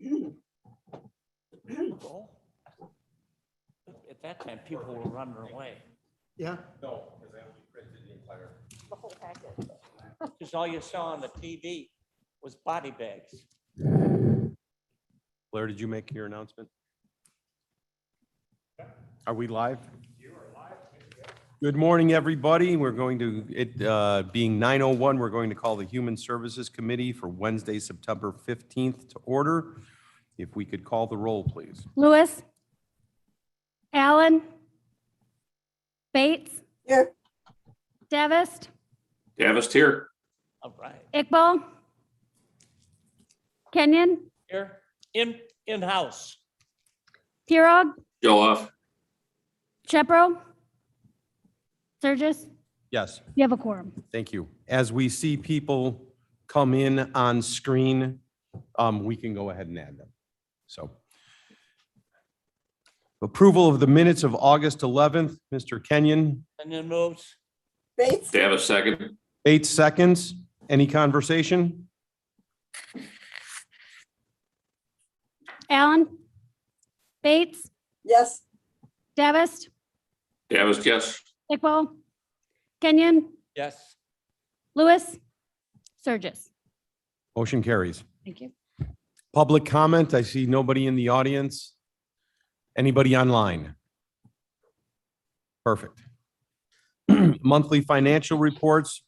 Oh. At that time, people were running away. Yeah. No, because I only printed the entire. The whole packet. Because all you saw on the TV was body bags. Blair, did you make your announcement? Are we live? You are live. Good morning, everybody. We're going to, it being 9:01, we're going to call the Human Services Committee for Wednesday, September 15th to order. If we could call the roll, please. Lewis. Allen. Bates. Here. Davis. Davis here. All right. Iqbal. Kenyon. Here, in-house. Pirog. Joe off. Shepro. Sturgis. Yes, You have a quorum. thank you. As we see people come in on screen, we can go ahead and add them. So. Approval of the minutes of August 11th, Mr. Kenyon. And then moves. Bates. Davis second. 8 seconds. Any conversation? Allen. Bates. Yes. Davis. Davis, yes. Iqbal. Kenyon. Yes. Lewis. Sturgis. Motion carries. Thank you. Public comment. I see nobody in the audience. Anybody online? Perfect. Monthly financial reports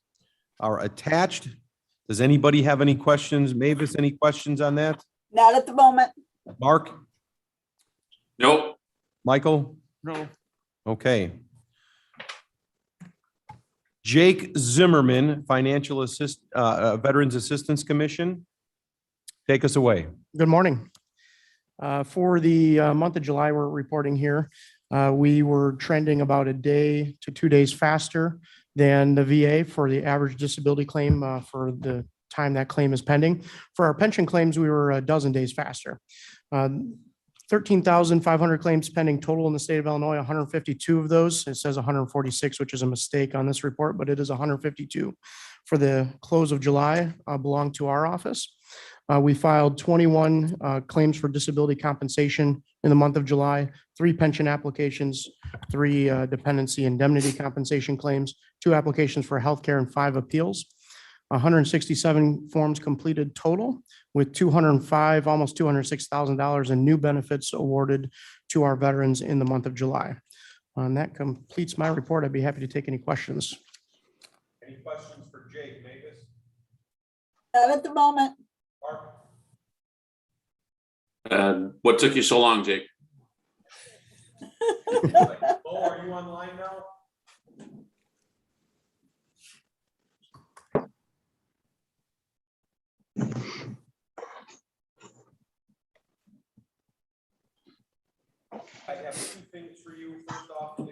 are attached. Does anybody have any questions? Mavis, any questions on that? Not at the moment. Mark? Nope. Michael? No. Okay. Jake Zimmerman, Veterans Assistance Commission. Take us away. Good morning. For the month of July, we're reporting here. We were trending about a day to 2 days faster than the VA for the average disability claim for the time that claim is pending. For our pension claims, we were a dozen days faster. 13,500 claims pending total in the state of Illinois, 152 of those. It says 146, which is a mistake on this report, but it is 152 for the close of July belong to our office. We filed 21 claims for disability compensation in the month of July, 3 pension applications, 3 dependency indemnity compensation claims, 2 applications for healthcare, and 5 appeals. 167 forms completed total, with 205, almost $206,000 in new benefits awarded to our veterans in the month of July. And that completes my report. I'd be happy to take any questions. Any questions for Jake, Mavis? Not at the moment. Mark? What took you so long, Jake? Oh, are you online now? I have 2 things for you. First off, is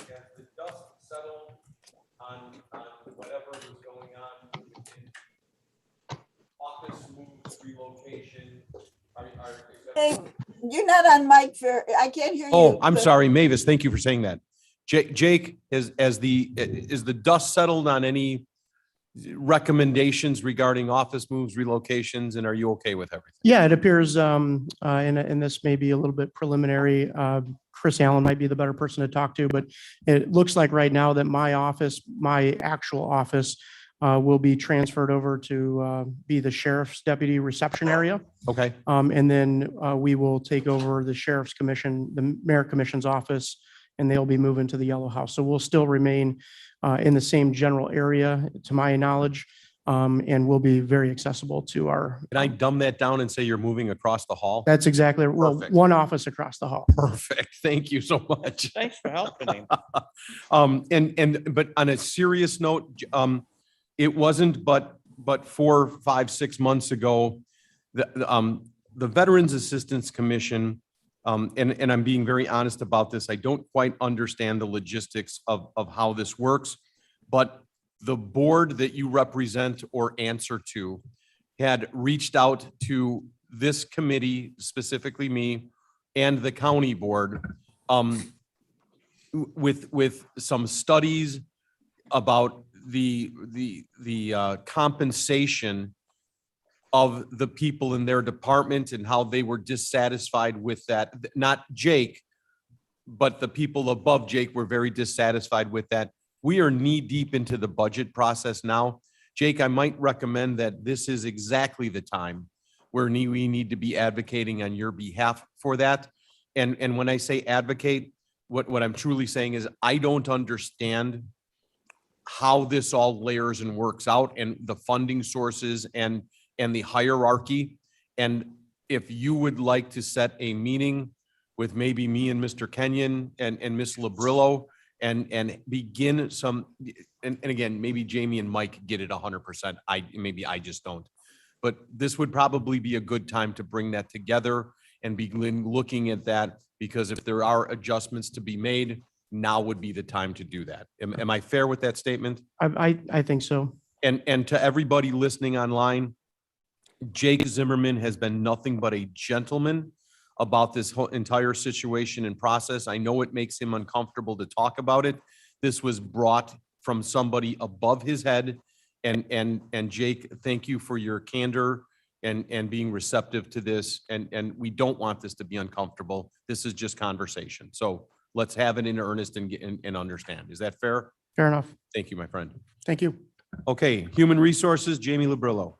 as the dust settled on whatever was going on within office moves, relocation. Hey, you're not on mic for, I can't hear you. Oh, I'm but- sorry, Mavis. Thank you for saying that. Jake, is the dust settled on any recommendations regarding office moves, relocations, and are you okay with everything? Yeah, it appears, and this may be a little bit preliminary. Chris Allen might be the better person to talk to, but it looks like right now that my office, my actual office, will be transferred over to be the sheriff's deputy reception area. Okay, And then we will take over the sheriff's commission, the mayor commission's office, and they'll be moving to the yellow house. So we'll still remain in the same general area, to my knowledge, and we'll be very accessible to our. can I dumb that down and say you're moving across the hall? That's exactly, well, Perfect. one office across the hall. Perfect. Thank you so much. Thanks for helping him. But on a serious note, it wasn't but 4, 5, 6 months ago, the Veterans Assistance Commission, and I'm being very honest about this, I don't quite understand the logistics of how this works, but the board that you represent or answer to had reached out to this committee, specifically me, and the county board, with some studies about the compensation of the people in their department and how they were dissatisfied with that. Not Jake, but the people above Jake were very dissatisfied with that. We are knee deep into the budget process now. Jake, I might recommend that this is exactly the time where we need to be advocating on your behalf for that. And when I say advocate, what I'm truly saying is I don't understand how this all layers and works out and the funding sources and the hierarchy. And if you would like to set a meeting with maybe me and Mr. Kenyon and Ms. Labrillo and begin some, and again, maybe Jamie and Mike get it 100%. Maybe I just don't. But this would probably be a good time to bring that together and begin looking at that, because if there are adjustments to be made, now would be the time to do that. Am I fair with that statement? I think so. And to everybody listening online, Jake Zimmerman has been nothing but a gentleman about this whole entire situation and process. I know it makes him uncomfortable to talk about it. This was brought from somebody above his head. And Jake, thank you for your candor and being receptive to this. And we don't want this to be uncomfortable. This is just conversation. So let's have it in earnest and understand. Is that fair? Fair enough. Thank you, my friend. Thank you. Okay, Human Resources, Jamie Labrillo.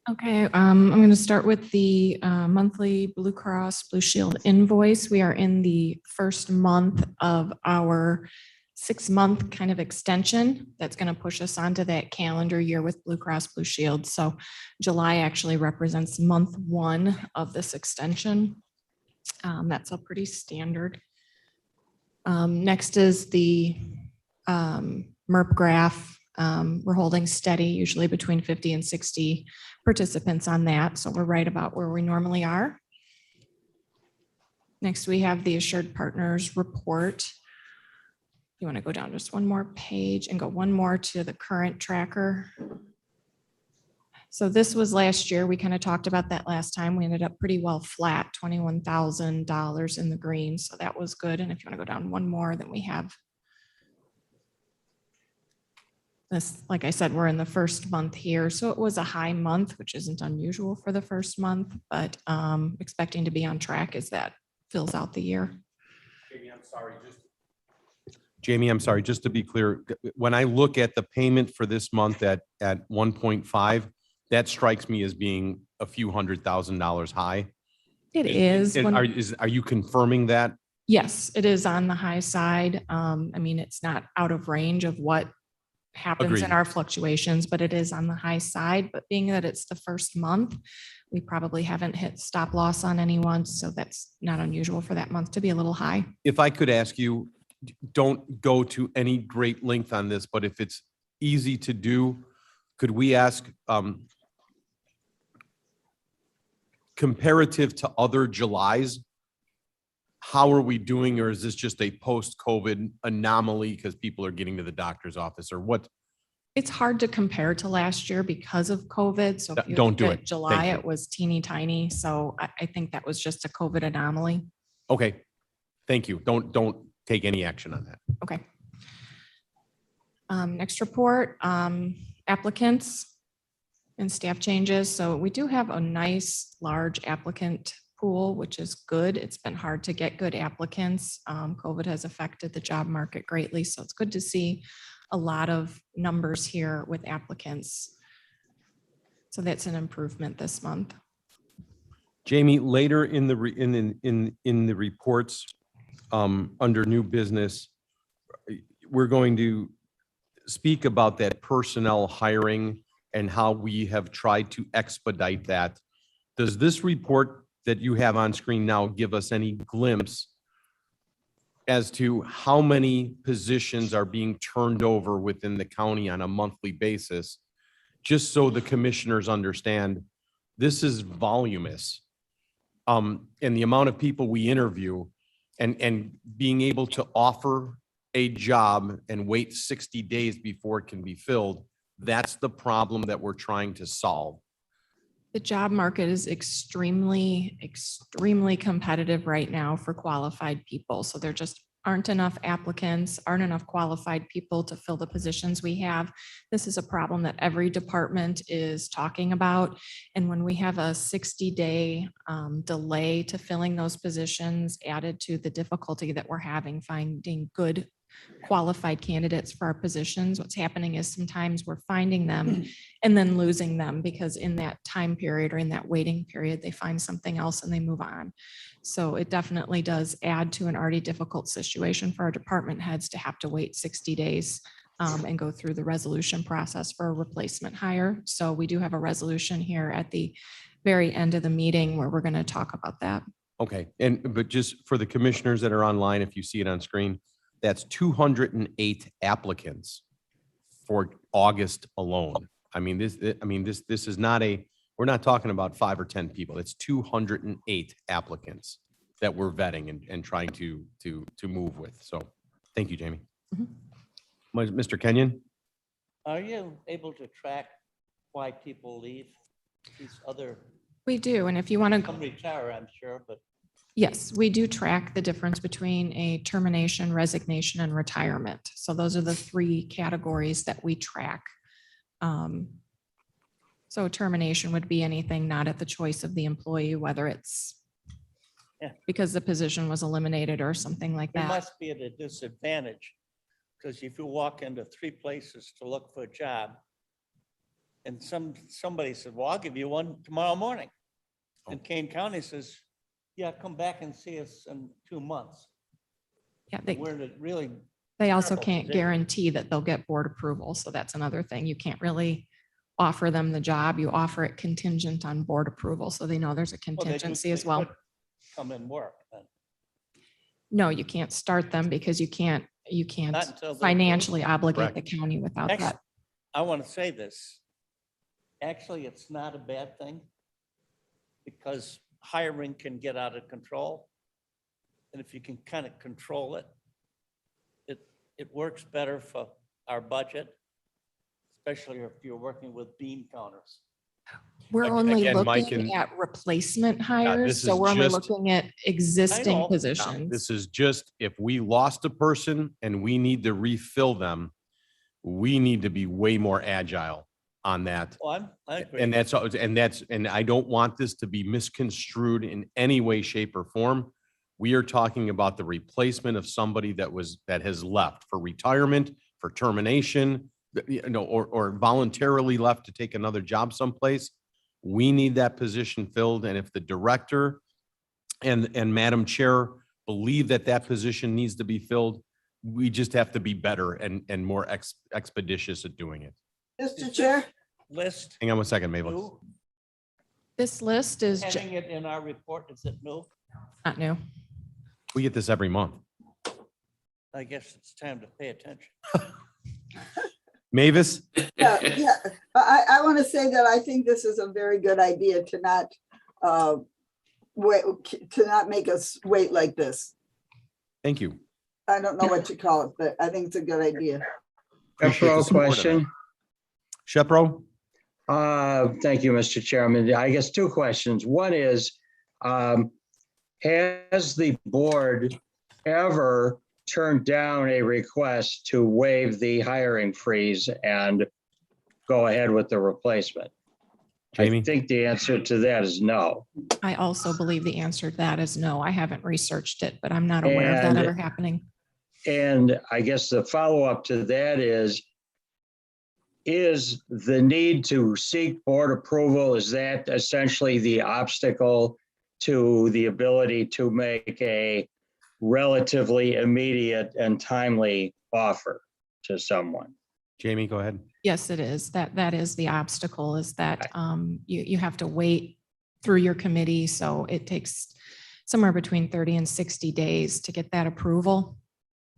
Okay, I'm going to start with the monthly Blue Cross Blue Shield invoice. We are in the first month of our 6-month kind of extension that's going to push us onto that calendar year with Blue Cross Blue Shield. So July actually represents month 1 of this extension. That's a pretty standard. Next is the MERP graph. We're holding steady, usually between 50 and 60 participants on that. So we're right about where we normally are. Next, we have the Assured Partners report. You want to go down just one more page and go one more to the current tracker. So this was last year. We kind of talked about that last time. We ended up pretty well flat, $21,000 in the green. So that was good. And if you want to go down one more, then we have this, like I said, we're in the first month here. So it was a high month, which isn't unusual for the first month, but expecting to be on track as that fills out the year. Jamie, I'm sorry, just to be clear, when I look at the payment for this month at 1.5, that strikes me as being a few $100,000 high. It is. Are you confirming that? Yes, it is on the high side. I mean, it's not out of range of what happens Agreed. in our fluctuations, but it is on the high side. But being that it's the first month, we probably haven't hit stop loss on anyone. So that's not unusual for that month to be a little high. If I could ask you, don't go to any great length on this, but if it's easy to do, could we ask comparative to other Julys, how are we doing? Or is this just a post-COVID anomaly because people are getting to the doctor's office, or what? It's hard to compare to last year because of COVID. So if you Don't do look at it. July, Thank you. it was teeny tiny. So I think that was just a COVID anomaly. Okay, thank you. Don't take any action on that. Okay. Next report, applicants and staff changes. So we do have a nice large applicant pool, which is good. It's been hard to get good applicants. COVID has affected the job market greatly. So it's good to see a lot of numbers here with applicants. So that's an improvement this month. Jamie, later in the reports, under new business, we're going to speak about that personnel hiring and how we have tried to expedite that. Does this report that you have on screen now give us any glimpse as to how many positions are being turned over within the county on a monthly basis? Just so the commissioners understand, this is voluminous. And the amount of people we interview and being able to offer a job and wait 60 days before it can be filled, that's the problem that we're trying to solve. The job market is extremely competitive right now for qualified people. So there just aren't enough applicants, aren't enough qualified people to fill the positions we have. This is a problem that every department is talking about. And when we have a 60-day delay to filling those positions added to the difficulty that we're having finding good qualified candidates for our positions, what's happening is sometimes we're finding them and then losing them because in that time period or in that waiting period, they find something else and they move on. So it definitely does add to an already difficult situation for our department heads to have to wait 60 days and go through the resolution process for a replacement hire. So we do have a resolution here at the very end of the meeting where we're going to talk about that. Okay, but just for the commissioners that are online, if you see it on screen, that's 208 applicants for August alone. I mean, this is not we're not talking about 5 or 10 people. It's 208 applicants that we're vetting and trying to move with. So thank you, Jamie. Mr. Kenyon? Are you able to track why people leave these other, We do. And if you want to some retire, I'm sure, but yes, we do track the difference between a termination, resignation, and retirement. So those are the 3 categories that we track. So termination would be anything not at the choice of the employee, whether it's because the position was eliminated or something like we that. must be at a disadvantage. Because if you walk into 3 places to look for a job, and somebody said, well, I'll give you one tomorrow morning. And Kane County says, yeah, come back and see us in 2 months. Yeah, We're in a really, they also terrible can't position. guarantee that they'll get board approval. So that's another thing. You can't really offer them the job. You offer it contingent on board approval. So they know there's a well, they contingency could- as they well. could come and work. Then. No, you can't start them because you can't Not until they're financially obligate Correct. the county without Actually, that. I want to say this. Actually, it's not a bad thing because hiring can get out of control. And if you can kind of control it, it works better for our budget, especially if you're working with bean counters. We're Ag- only again, Mike, looking and- at replacement hires, this so is we're only just- looking at existing know. positions. This is just, if we lost a person and we need to refill them, we need to be way more agile on that. Well, I agree. And and I don't want this to be misconstrued in any way, shape, or form. We are talking about the replacement of somebody that has left for retirement, for termination, or voluntarily left to take another job someplace. We need that position filled. And if the director and Madam Chair believe that position needs to be filled, we just have to be better and more expeditious at doing it. Mr. Chair, List, Hang on one second, Mabel. new, This list is having it in our report, is it new? not new. We get this every month. I guess it's time to pay attention. Mavis? yeah, I want to say that I think this is a very good idea to not wait, to not make us wait like this. Thank you. I don't know what you call it, but I think it's a good idea. Appreciate the Shepro support of question. Shepro? Thank you, Mr. Chairman. I guess 2 questions. One is, has the board ever turned down a request to waive the hiring freeze and go ahead with the replacement? Jamie? I think the answer to that is no. I also believe the answer to that is no. I haven't researched it, but I'm not aware of that And- ever happening. And I guess the follow-up to that is the need to seek board approval, is that essentially the obstacle to the ability to make a relatively immediate and timely offer to someone? Jamie, go ahead. Yes, it is. That is the obstacle is that you have to wait through your committee. So it takes somewhere between 30 and 60 days to get that approval.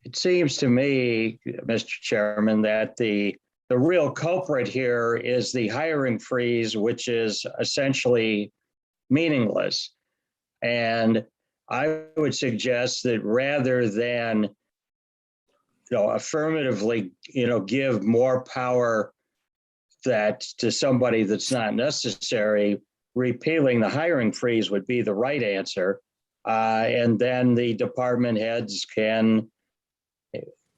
It seems to me, Mr. Chairman, that the real culprit here is the hiring freeze, which is essentially meaningless. And I would suggest that rather than affirmatively, give more power to somebody that's not necessary, repealing the hiring freeze would be the right answer. And then the department heads can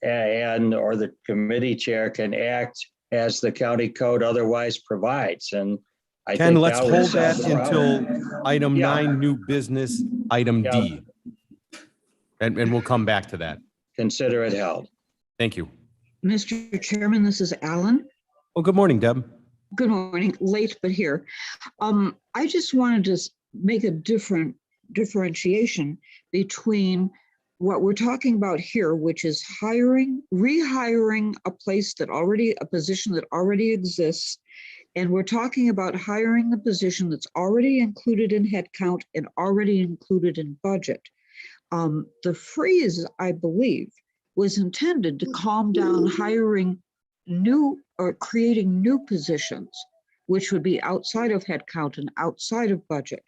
and, or the committee chair can act as the county code otherwise provides. And I Ken, think let's that would hold solve that the problem. until item Yeah. 9, new business, item Yeah. D. And we'll come back to that. Consider it held. Thank you. Mr. Chairman, this is Alan. Well, good morning, Deb. Good morning, late but here. I just wanted to make a differentiation between what we're talking about here, which is rehiring a position that already exists. And we're talking about hiring the position that's already included in headcount and already included in budget. The freeze, I believe, was intended to calm down hiring new or creating new positions, which would be outside of headcount and outside of budget.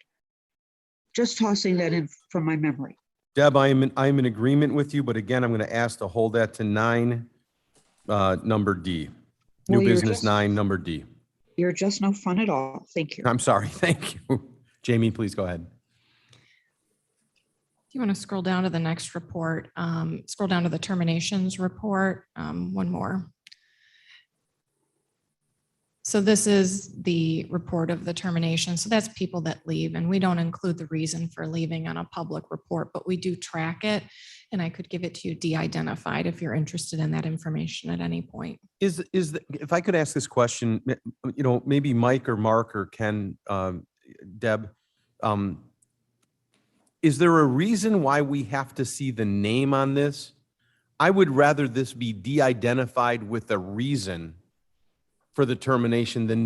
Just tossing that in from my memory. Deb, I'm in agreement with you, but again, I'm going to ask to hold that to 9, number D. New Well, you're business just- 9, number D. You're just no fun at all. Thank you. I'm sorry. Thank you. Jamie, please go ahead. Do you want to scroll down to the next report? Scroll down to the terminations report. One more. So this is the report of the termination. So that's people that leave, and we don't include the reason for leaving on a public report, but we do track it. And I could give it to you de-identified if you're interested in that information at any point. If I could ask this question, maybe Mike or Mark or Ken, Deb, is there a reason why we have to see the name on this? I would rather this be de-identified with a reason for the termination than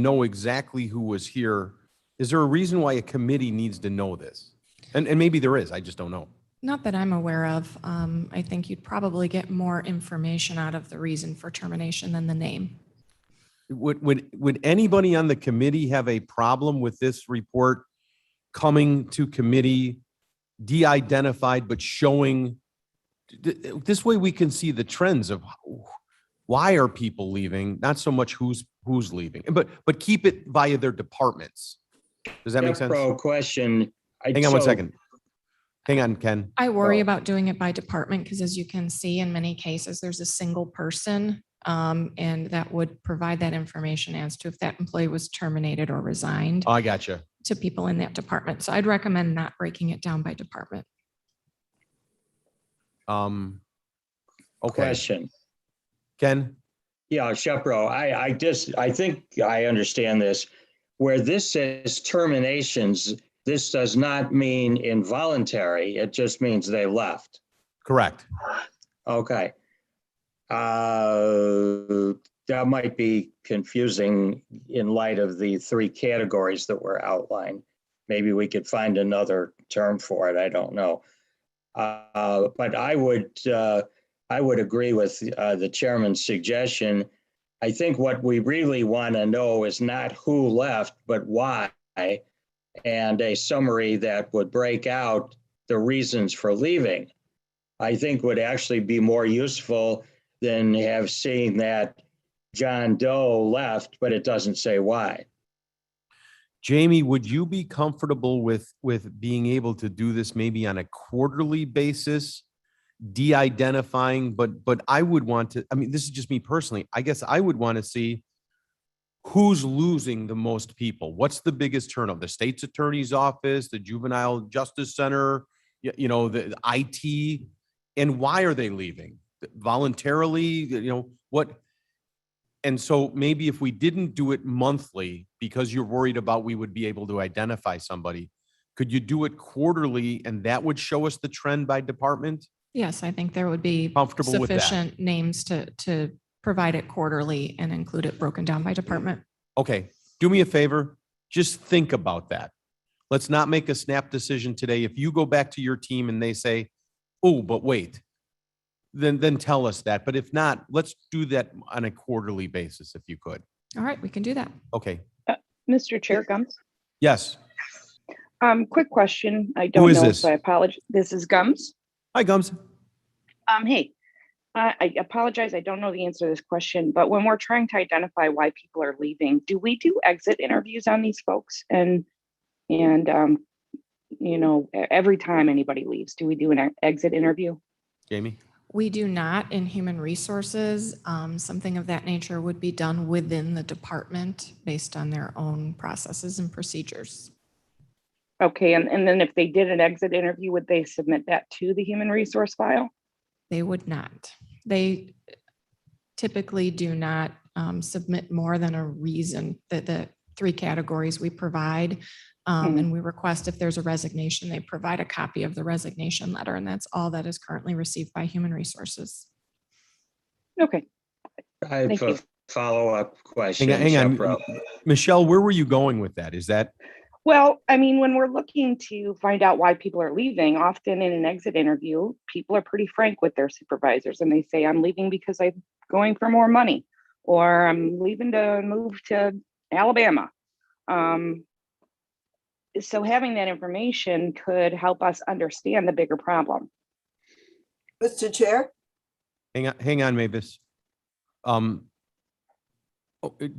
know exactly who was here. Is there a reason why a committee needs to know this? And maybe there is, I just don't know. Not that I'm aware of. I think you'd probably get more information out of the reason for termination than the name. Would anybody on the committee have a problem with this report coming to committee de-identified, but showing, this way we can see the trends of why are people leaving, not so much who's leaving, but keep it via their departments. Does that make sense? Question. Hang on one second. Hang on, Ken. I worry about doing it by department because, as you can see, in many cases, there's a single person, and that would provide that information as to if that employee was terminated or resigned Oh, I got you. to people in that department. So I'd recommend not breaking it down by department. Okay, Question. Ken. Yeah, Shepro, I think I understand this. Where this says terminations, this does not mean involuntary. It just means they left. Correct. Okay. That might be confusing in light of the 3 categories that were outlined. Maybe we could find another term for it. I don't know. But I would agree with the chairman's suggestion. I think what we really want to know is not who left, but why, and a summary that would break out the reasons for leaving. I think would actually be more useful than have seen that John Doe left, but it doesn't say why. Jamie, would you be comfortable with being able to do this maybe on a quarterly basis, de-identifying, but I would want to, I mean, this is just me personally. I guess I would want to see who's losing the most people. What's the biggest turnover? The state's attorney's office, the juvenile justice center, the IT, and why are they leaving? Voluntarily, what? And so maybe if we didn't do it monthly, because you're worried about we would be able to identify somebody, could you do it quarterly and that would show us the trend by department? Yes, I think there would be Comfortable with that? sufficient names to provide it quarterly and include it broken down by department. Okay, do me a favor, just think about that. Let's not make a snap decision today. If you go back to your team and they say, oh, but wait, then tell us that. But if not, let's do that on a quarterly basis, if you could. All right, we can do that. Okay, Mr. Chair Gums. yes. Quick question. I Who don't is know, this? so I apologize. This is Gums. Hi, Gums. Hey, I apologize. I don't know the answer to this question, but when we're trying to identify why people are leaving, do we do exit interviews on these folks? And every time anybody leaves, do we do an exit interview? Jamie? We do not in human resources. Something of that nature would be done within the department based on their own processes and procedures. Okay, and then if they did an exit interview, would they submit that to the human resource file? They would not. They typically do not submit more than a reason, that the 3 categories we provide. And we request if there's a resignation, they provide a copy of the resignation letter, and that's all that is currently received by human resources. Okay, I have Thank a you. follow-up question. Hang on. Shepro. Michelle, where were you going with that? Is that, well, I mean, when we're looking to find out why people are leaving, often in an exit interview, people are pretty frank with their supervisors and they say, I'm leaving because I'm going for more money, or I'm leaving to move to Alabama. So having that information could help us understand the bigger problem. Mr. Chair? hang on, Mavis.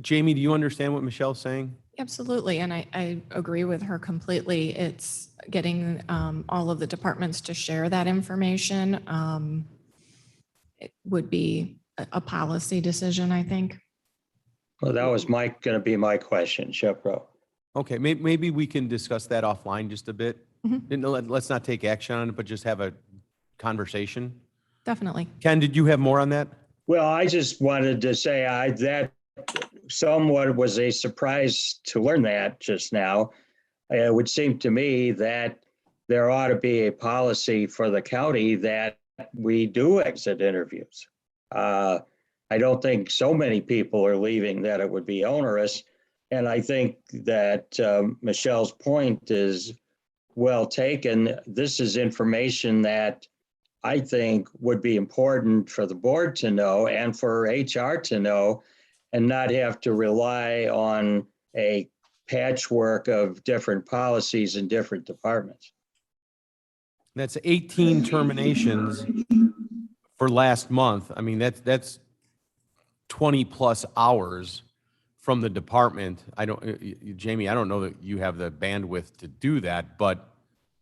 Jamie, do you understand what Michelle's saying? Absolutely, and I agree with her completely. It's getting all of the departments to share that information. It would be a policy decision, I think. Well, that was going to be my question, Shepro. Okay, maybe we can discuss that offline just a bit. Mhm. Let's not take action on it, but just have a conversation. Definitely. Ken, did you have more on that? Well, I just wanted to say that somewhat was a surprise to learn that just now. It would seem to me that there ought to be a policy for the county that we do exit interviews. I don't think so many people are leaving that it would be onerous. And I think that Michelle's point is well taken. This is information that I think would be important for the board to know and for HR to know, and not have to rely on a patchwork of different policies in different departments. That's 18 terminations for last month. I mean, that's 20 plus hours from the department. Jamie, I don't know that you have the bandwidth to do that, but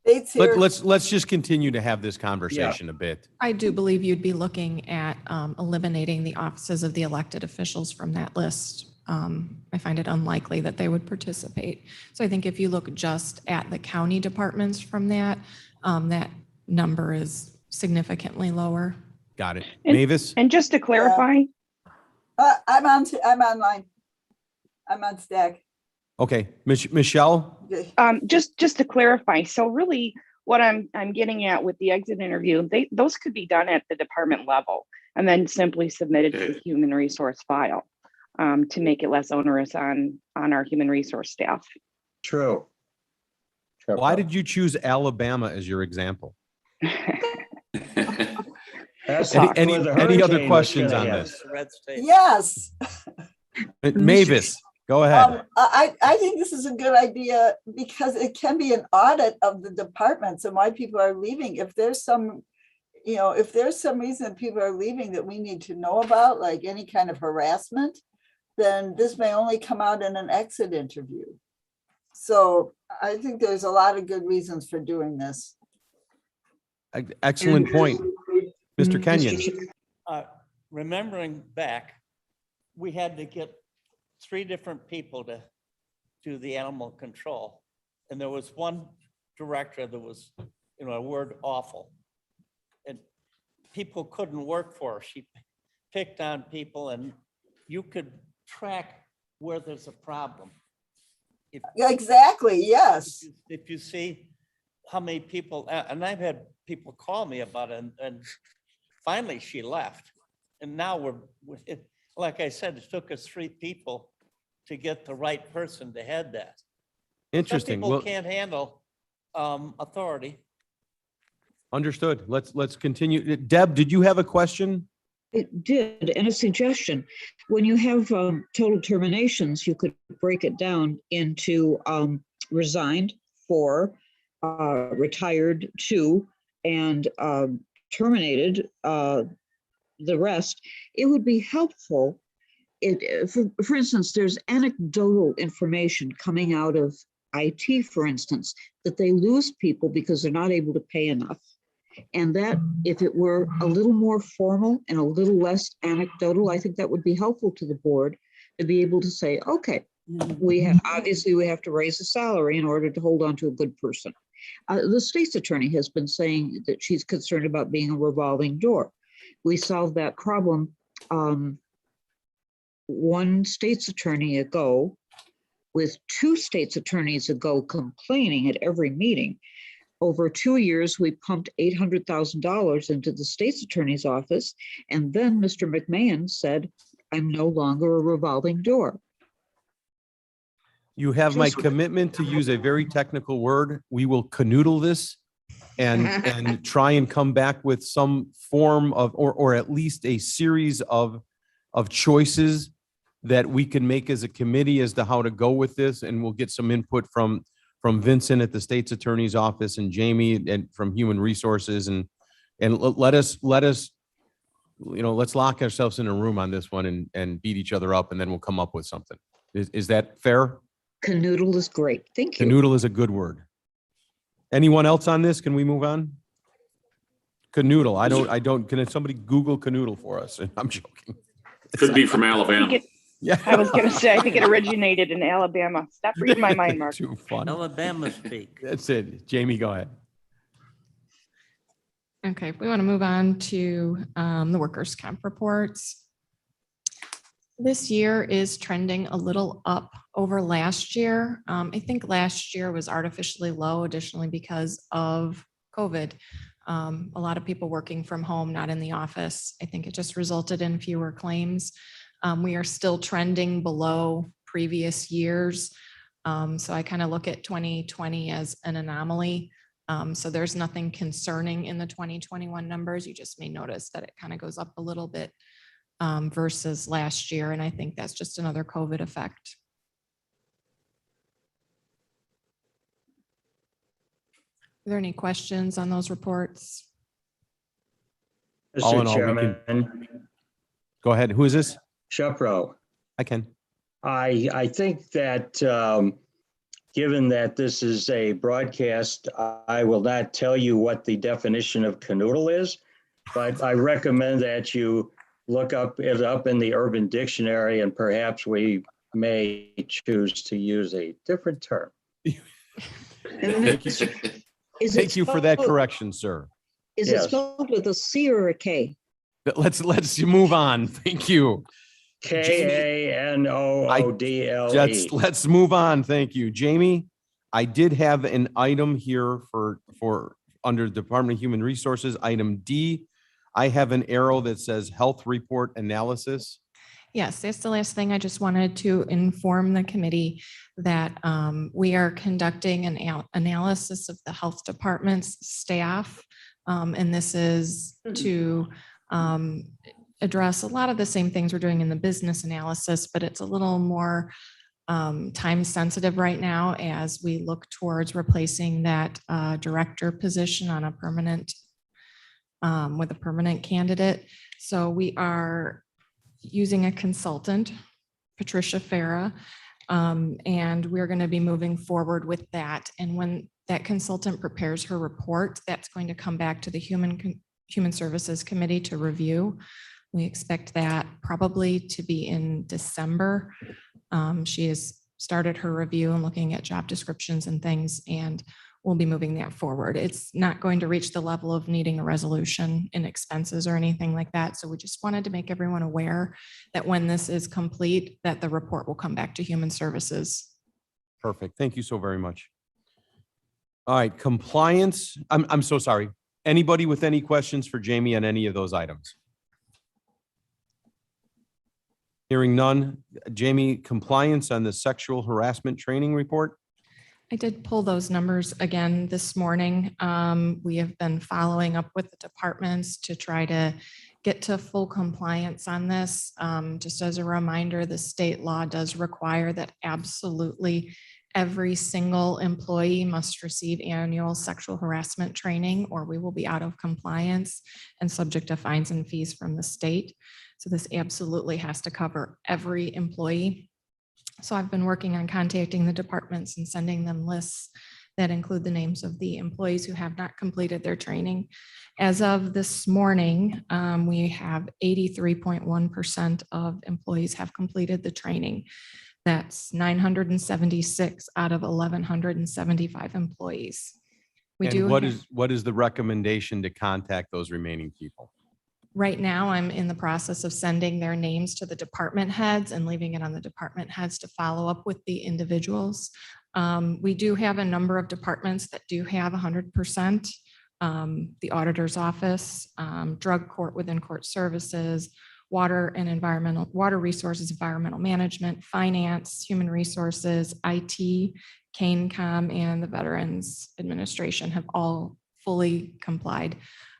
Dates here. let's just continue to have this conversation a bit. I do believe you'd be looking at eliminating the offices of the elected officials from that list. I find it unlikely that they would participate. So I think if you look just at the county departments from that, that number is significantly lower. Got it. And- Mavis? And just to clarify, I'm online. I'm on Stack. Okay. Michelle? Okay. just to clarify, so really what I'm getting at with the exit interview, those could be done at the department level and then simply submitted to the human resource file to make it less onerous on our human resource staff. True. Why did you choose Alabama as your example? That's Any where the other hurricane was questions gonna on hit. this? Red state. Yes. Mavis, go ahead. I think this is a good idea because it can be an audit of the departments and why people are leaving. If there's some, if there's some reason people are leaving that we need to know about, like any kind of harassment, then this may only come out in an exit interview. So I think there's a lot of good reasons for doing this. Excellent point. Mr. Kenyon. Remembering back, we had to get 3 different people to do the animal control. And there was one director that was, a word awful. And people couldn't work for her. She picked on people and you could track where there's a problem. Exactly, yes. If you see how many people, and I've had people call me about it, and finally she left. And now like I said, it took us 3 people to get the right person to head that. Interesting. Some Well, people can't handle authority. understood. Let's continue. Deb, did you have a question? It did, and a suggestion. When you have total terminations, you could break it down into resigned 4, retired 2, and terminated the rest. It would be helpful. For instance, there's anecdotal information coming out of IT, for instance, that they lose people because they're not able to pay enough. And that, if it were a little more formal and a little less anecdotal, I think that would be helpful to the board to be able to say, okay, we have, obviously we have to raise the salary in order to hold on to a good person. The state's attorney has been saying that she's concerned about being a revolving door. We solved that problem one state's attorney ago, with two state's attorneys ago complaining at every meeting. Over 2 years, we pumped $800,000 into the state's attorney's office. And then Mr. McMahon said, I'm no longer a revolving door. You have my commitment to use a very technical word. We will canoodle this and try and come back with some form of, or at least a series of choices that we can make as a committee as to how to go with this. And we'll get some input from Vincent at the state's attorney's office and Jamie and from Human Resources, and let us, you know, let's lock ourselves in a room on this one and beat each other up, and then we'll come up with something. Is that fair? Canoodle is great. Thank you. Canoodle is a good word. Anyone else on this? Can we move on? Canoodle. I don't, can somebody Google canoodle for us? I'm joking. Could be from Alabama. Yeah. I was gonna say, I think it originated in Alabama. Stop reading my mind, Mark. Too fun. Alabama speak. That's it. Jamie, go ahead. Okay, we want to move on to the workers' comp reports. This year is trending a little up over last year. I think last year was artificially low additionally because of COVID. A lot of people working from home, not in the office. I think it just resulted in fewer claims. We are still trending below previous years. So I kind of look at 2020 as an anomaly. So there's nothing concerning in the 2021 numbers. You just may notice that it kind of goes up a little bit versus last year. And I think that's just another COVID effect. Are there any questions on those reports? All in Mr. all, we can- Chairman, Go ahead. Who is this? Shepro, I can. I think that given that this is a broadcast, I will not tell you what the definition of canoodle is, but I recommend that you look it up in the Urban Dictionary, and perhaps we may choose to use a different term. Thank you. Thank you for that correction, sir. Is Yes. it spelled with a C or a K? Let's move on. Thank you. Kanoodle. Let's move on. Thank you. Jamie, I did have an item here for under Department of Human Resources, item D. I have an arrow that says health report analysis. Yes, that's the last thing. I just wanted to inform the committee that we are conducting an analysis of the health department's staff. And this is to address a lot of the same things we're doing in the business analysis, but it's a little more time sensitive right now as we look towards replacing that director position on a permanent with a permanent candidate. So we are using a consultant, Patricia Farah, and we're going to be moving forward with that. And when that consultant prepares her report, that's going to come back to the Human Services Committee to review. We expect that probably to be in December. She has started her review and looking at job descriptions and things, and we'll be moving that forward. It's not going to reach the level of needing a resolution in expenses or anything like that. So we just wanted to make everyone aware that when this is complete, that the report will come back to Human Services. Perfect. Thank you so very much. All right, compliance. I'm so sorry. Anybody with any questions for Jamie on any of those items? Hearing none. Jamie, compliance on the sexual harassment training report? I did pull those numbers again this morning. We have been following up with the departments to try to get to full compliance on this. Just as a reminder, the state law does require that absolutely every single employee must receive annual sexual harassment training, or we will be out of compliance and subject to fines and fees from the state. So this absolutely has to cover every employee. So I've been working on contacting the departments and sending them lists that include the names of the employees who have not completed their training. As of this morning, we have 83.1% of employees have completed the training. That's 976 out of 1,175 employees. We do. And what is the recommendation to contact those remaining people? Right now, I'm in the process of sending their names to the department heads and leaving it on the department heads to follow up with the individuals. We do have a number of departments that do have 100%. The auditor's office, drug court within court services, water resources, environmental management, finance, human resources, IT, CANECOM, and the Veterans Administration have all fully complied.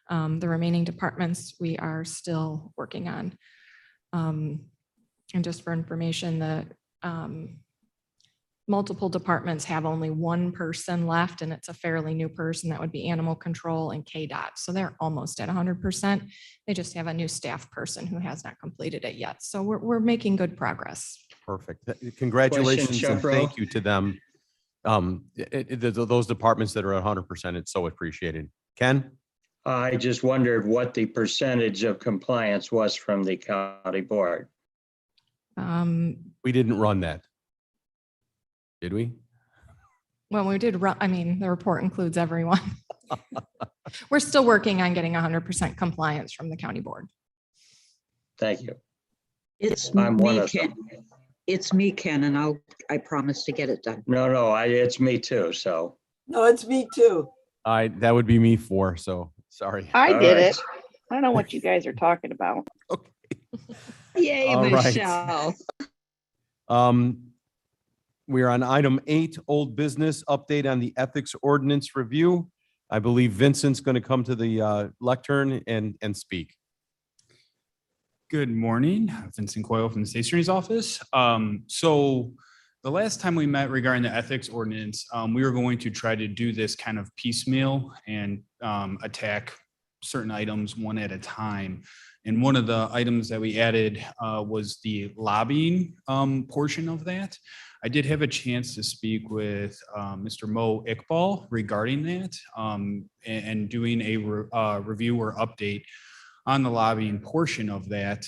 The remaining departments we are still working on. And just for information, the multiple departments have only one person left, and it's a fairly new person. That would be animal control and KDOT. So they're almost at 100%. They just have a new staff person who has not completed it yet. So we're making good progress. Perfect. Congratulations and Shepro. thank you to them. Those departments that are at 100%, it's so appreciated. Ken? I just wondered what the percentage of compliance was from the county board. We didn't run that. Did we? Well, we did run, I mean, the report includes everyone. We're still working on getting 100% compliance from the county board. Thank you. It's I'm one me, of Ken. It's me, Ken, and I promise to get it done. No, it's me too, so. No, it's me too. That would be me for, so sorry. I All did right. it. I don't know what you guys are talking about. Yay, All right. Michelle. We're on item 8, old business update on the ethics ordinance review. I believe Vincent's going to come to the lectern and speak. Good morning, Vincent Coyle from the State Attorney's Office. So the last time we met regarding the ethics ordinance, we were going to try to do this kind of piecemeal and attack certain items one at a time. And one of the items that we added was the lobbying portion of that. I did have a chance to speak with Mr. Mo Iqbal regarding that and doing a review or update on the lobbying portion of that.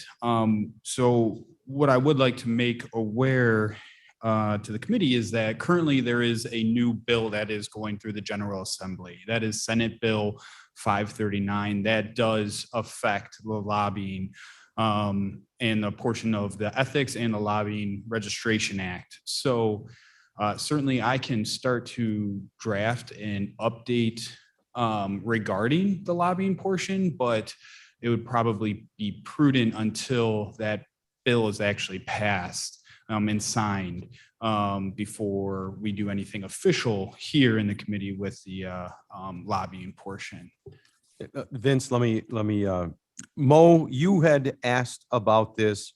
So what I would like to make aware to the committee is that currently there is a new bill that is going through the General Assembly. That is Senate Bill 539. That does affect the lobbying and the portion of the Ethics and the Lobbying Registration Act. So certainly I can start to draft an update regarding the lobbying portion, but it would probably be prudent until that bill is actually passed and signed before we do anything official here in the committee with the lobbying portion. Vince, let me Mo, you had asked about this,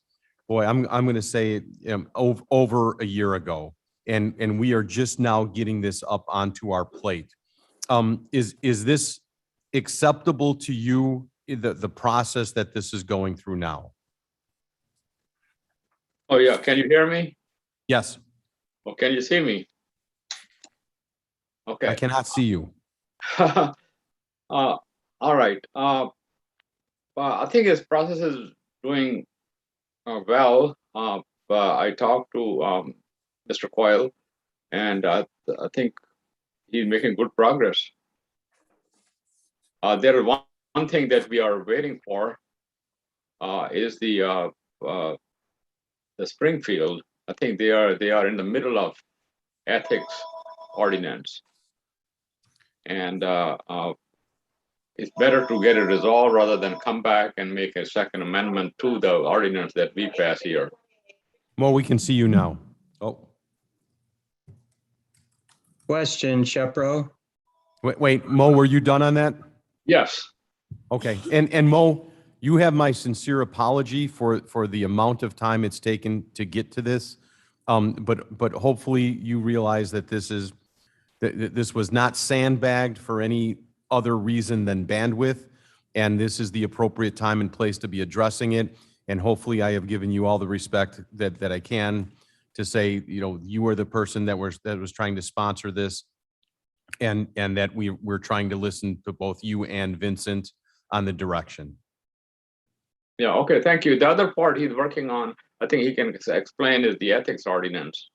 boy, I'm going to say over a year ago, and we are just now getting this up onto our plate. Is this acceptable to you, the process that this is going through now? Oh, yeah. Can you hear me? Yes. Or can you see me? I Okay. cannot see you. All right. I think this process is doing well. I talked to Mr. Coyle, and I think he's making good progress. There is one thing that we are waiting for is the Springfield. I think they are in the middle of ethics ordinance, and it's better to get it resolved rather than come back and make a second amendment to the ordinance that we pass here. Mo, we can see you now. Oh, Question, Shepro? wait, Mo, were you done on that? Yes. Okay, and Mo, you have my sincere apology for the amount of time it's taken to get to this. But hopefully you realize that this was not sandbagged for any other reason than bandwidth, and this is the appropriate time and place to be addressing it. And hopefully I have given you all the respect that I can to say, you know, you were the person that was trying to sponsor this. And that we're trying to listen to both you and Vincent on the direction. Yeah, okay, thank you. The other part he's working on, I think he can explain, is the ethics ordinance.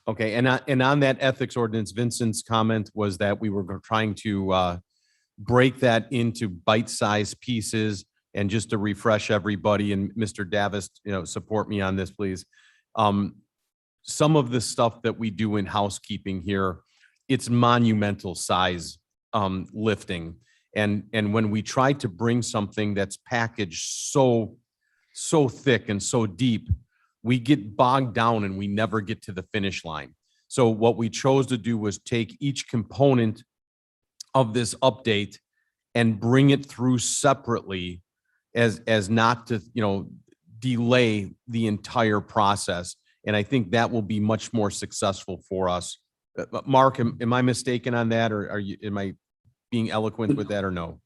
Okay, and on that ethics ordinance, Vincent's comment was that we were trying to break that into bite-sized pieces. And just to refresh everybody, and Mr. Davis, support me on this, please. Some of the stuff that we do in housekeeping here, it's monumental size lifting. And when we try to bring something that's packaged so thick and so deep, we get bogged down and we never get to the finish line. So what we chose to do was take each component of this update and bring it through separately as not to, delay the entire process. And I think that will be much more successful for us. Mark, am I mistaken on that, or am I being eloquent with that, or no?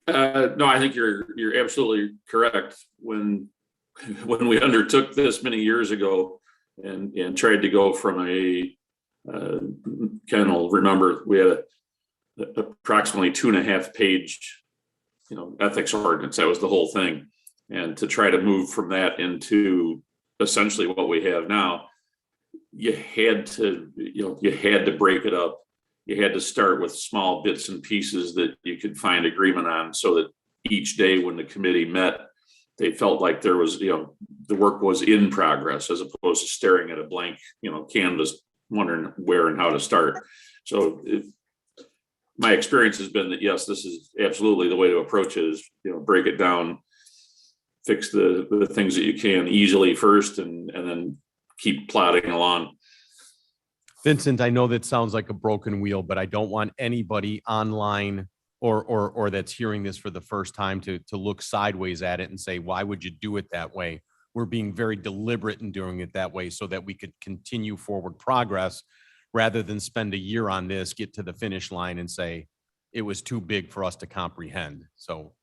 No, I think you're absolutely correct. When we undertook this many years ago and tried to go from a Ken will remember, we had approximately 2.5 page ethics ordinance. That was the whole thing. And to try to move from that into essentially what we have now, you had to break it up. You had to start with small bits and pieces that you could find agreement on, so that each day when the committee met, they felt like there was, the work was in progress, as opposed to staring at a blank, canvas, wondering where and how to start. So my experience has been that, yes, this is absolutely the way to approach it, is, break it down, fix the things that you can easily first, and then keep plodding along. Vincent, I know that sounds like a broken wheel, but I don't want anybody online or that's hearing this for the first time to look sideways at it and say, why would you do it that way? We're being very deliberate in doing it that way so that we could continue forward progress, rather than spend a year on this, get to the finish line and say, it was too big for us to comprehend. So.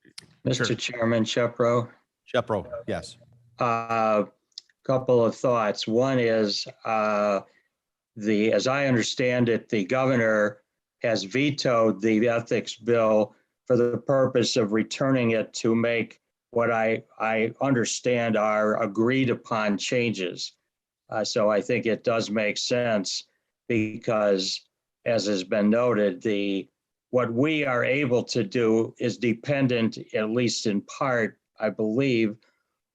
Mr. Chairman, Shepro. Shepro, yes. Couple of thoughts. One is, as I understand it, the governor has vetoed the ethics bill for the purpose of returning it to make what I understand are agreed upon changes. So I think it does make sense, because, as has been noted, what we are able to do is dependent, at least in part, I believe,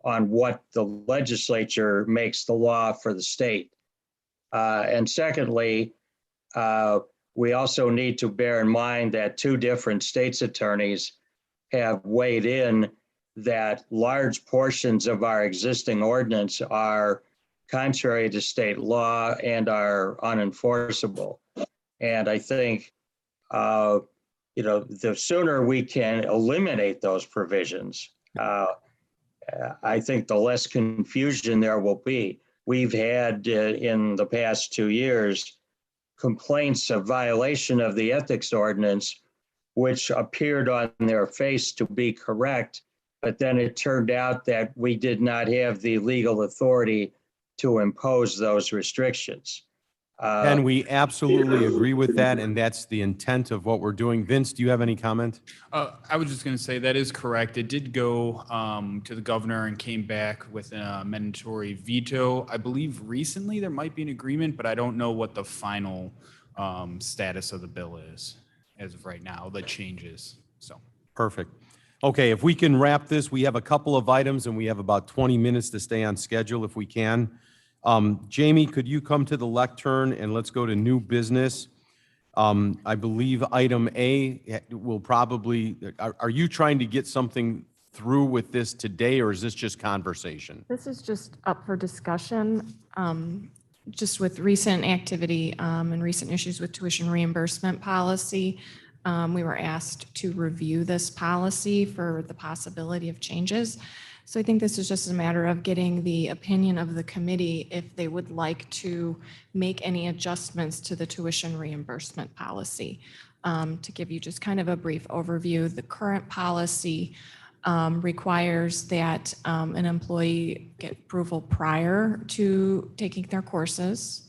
on what the legislature makes the law for the state. And secondly, we also need to bear in mind that 2 different state's attorneys have weighed in that large portions of our existing ordinance are contrary to state law and are unenforceable. And I think, the sooner we can eliminate those provisions, I think the less confusion there will be. We've had in the past 2 years complaints of violation of the ethics ordinance, which appeared on their face to be correct, but then it turned out that we did not have the legal authority to impose those restrictions. And we absolutely agree with that, and that's the intent of what we're doing. Vince, do you have any comment? I was just going to say that is correct. It did go to the governor and came back with a mandatory veto. I believe recently there might be an agreement, but I don't know what the final status of the bill is as of right now, the changes. So Perfect. Okay, if we can wrap this, we have a couple of items and we have about 20 minutes to stay on schedule if we can. Jamie, could you come to the lectern and let's go to new business? I believe item A will probably, are you trying to get something through with this today, or is this just conversation? This is just up for discussion. Just with recent activity and recent issues with tuition reimbursement policy, we were asked to review this policy for the possibility of changes. So I think this is just a matter of getting the opinion of the committee if they would like to make any adjustments to the tuition reimbursement policy. To give you just kind of a brief overview, the current policy requires that an employee get approval prior to taking their courses.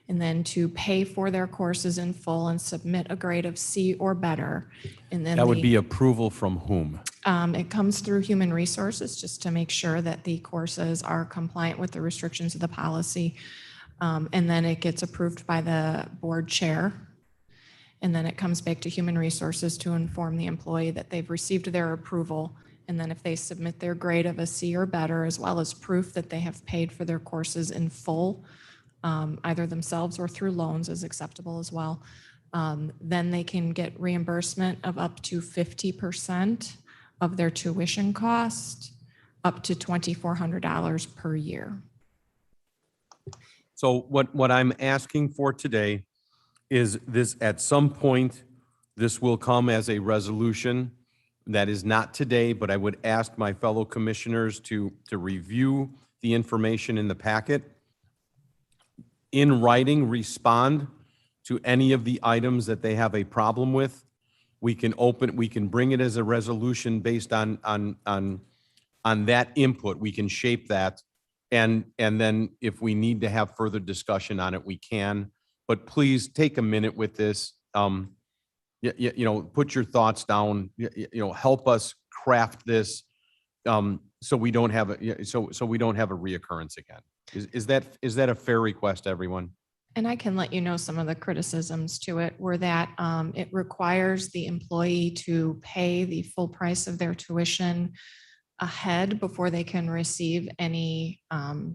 and then to pay for their courses in full and submit a grade of C or better. And then That would be approval from whom? it comes through Human Resources just to make sure that the courses are compliant with the restrictions of the policy. And then it gets approved by the board chair. And then it comes back to Human Resources to inform the employee that they've received their approval. And then if they submit their grade of a C or better, as well as proof that they have paid for their courses in full, either themselves or through loans is acceptable as well, then they can get reimbursement of up to 50% of their tuition cost, up to $2,400 per year. So what I'm asking for today is this, at some point, this will come as a resolution. That is not today, but I would ask my fellow commissioners to review the information in the packet. In writing, respond to any of the items that they have a problem with. We can bring it as a resolution based on that input. We can shape that. And then if we need to have further discussion on it, we can. But please take a minute with this. Put your thoughts down, help us craft this so we don't have a reoccurrence again. Is that a fair request, everyone? And I can let you know some of the criticisms to it were that it requires the employee to pay the full price of their tuition ahead before they can receive any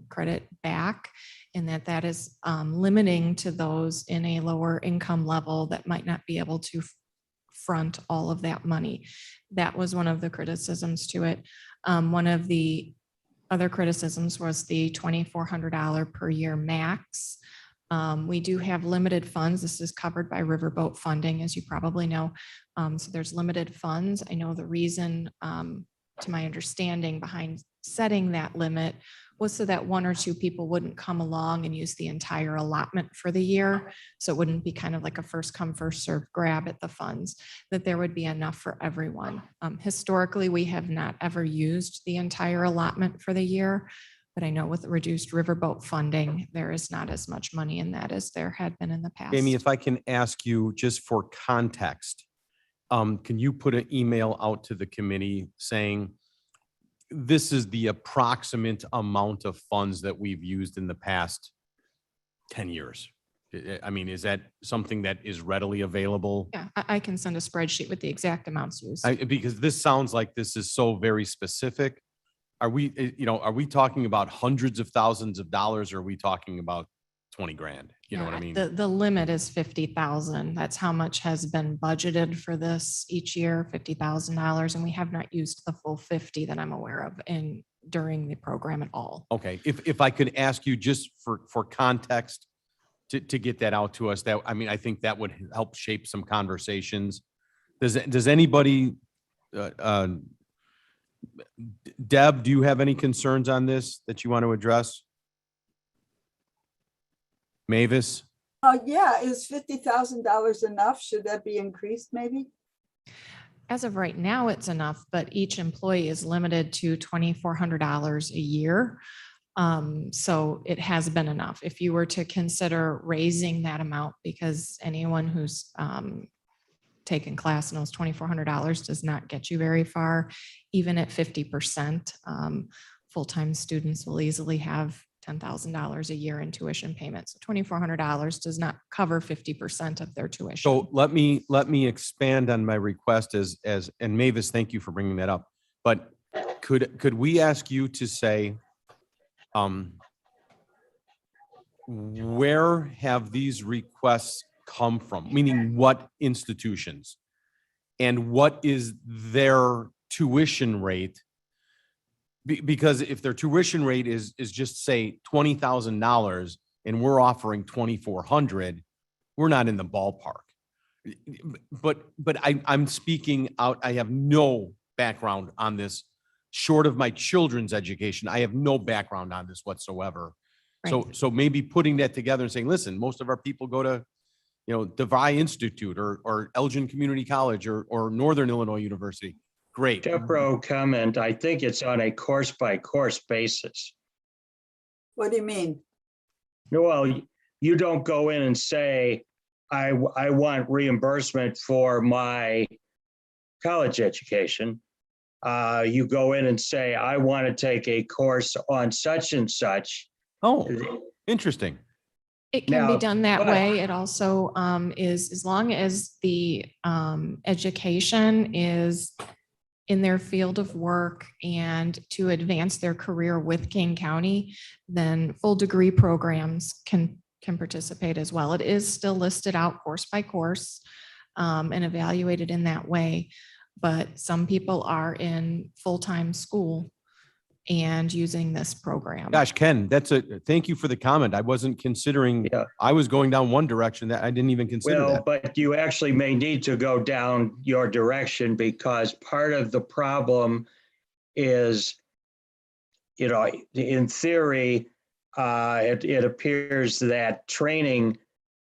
credit back, and that is limiting to those in a lower income level that might not be able to front all of that money. That was one of the criticisms to it. One of the other criticisms was the $2,400 per year max. We do have limited funds. This is covered by riverboat funding, as you probably know. So there's limited funds. I know the reason, to my understanding, behind setting that limit was so that one or two people wouldn't come along and use the entire allotment for the year. So it wouldn't be kind of like a first come, first served grab at the funds, that there would be enough for everyone. Historically, we have not ever used the entire allotment for the year, but I know with the reduced riverboat funding, there is not as much money in that as there had been in the past. Amy, if I can ask you just for context, can you put an email out to the committee saying, this is the approximate amount of funds that we've used in the past 10 years? I mean, is that something that is readily available? Yeah, I can send a spreadsheet with the exact amounts used. Because this sounds like this is so very specific. Are we talking about hundreds of thousands of dollars, or are we talking about 20 grand? You know what I mean? The limit is 50,000. That's how much has been budgeted for this each year, $50,000. And we have not used the full 50 that I'm aware of during the program at all. Okay, if I could ask you just for context to get that out to us, I think that would help shape some conversations. Does anybody, Deb, do you have any concerns on this that you want to address? Mavis? Yeah, is $50,000 enough? Should that be increased maybe? As of right now, it's enough, but each employee is limited to $2,400 a year. So it has been enough. If you were to consider raising that amount, because anyone who's taken class knows $2,400 does not get you very far, even at 50%. Full-time students will easily have $10,000 a year in tuition payments. So $2,400 does not cover 50% of their tuition. So let me expand on my request and Mavis, thank you for bringing that up. But could we ask you to say, where have these requests come from? Meaning what institutions? And what is their tuition rate? Because if their tuition rate is just say $20,000 and we're offering $2,400, we're not in the ballpark. But I'm speaking out. I have no background on this, short of my children's education. I have no background on this whatsoever. Right. So maybe putting that together and saying, listen, most of our people go to, DeVry Institute or Elgin Community College or Northern Illinois University. Great. Depro comment, I think it's on a course by course basis. What do you mean? Well, you don't go in and say, I want reimbursement for my college education. You go in and say, I want to take a course on such and such. Oh, interesting. It can be Now, done that but- way. It also is, as long as the education is in their field of work and to advance their career with Kane County, then full degree programs can participate as well. It is still listed out course by course and evaluated in that way. But some people are in full-time school and using this program. Gosh, Ken, thank you for the comment. I wasn't considering, Yeah. I was going down one direction that I didn't even consider Well, that. but you actually may need to go down your direction because part of the problem is, in theory, it appears that training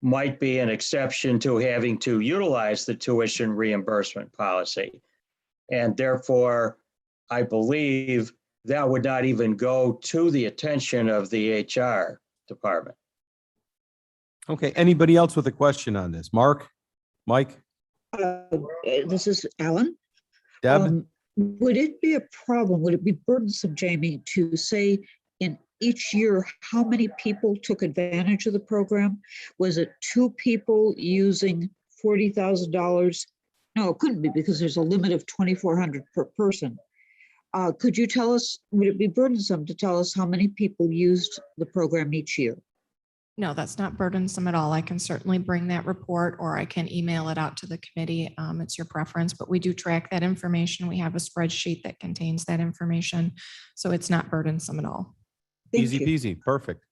might be an exception to having to utilize the tuition reimbursement policy. And therefore, I believe that would not even go to the attention of the HR department. Okay, anybody else with a question on this? Mark, Mike, This is Alan. Deb? Would it be a problem, would it be burdensome, Jamie, to say in each year, how many people took advantage of the program? Was it 2 people using $40,000? No, it couldn't be because there's a limit of 2,400 per person. Could you tell us, would it be burdensome to tell us how many people used the program each year? No, that's not burdensome at all. I can certainly bring that report or I can email it out to the committee. It's your preference, but we do track that information. We have a spreadsheet that contains that information. So it's not burdensome at all. Thank Easy you. peasy, perfect.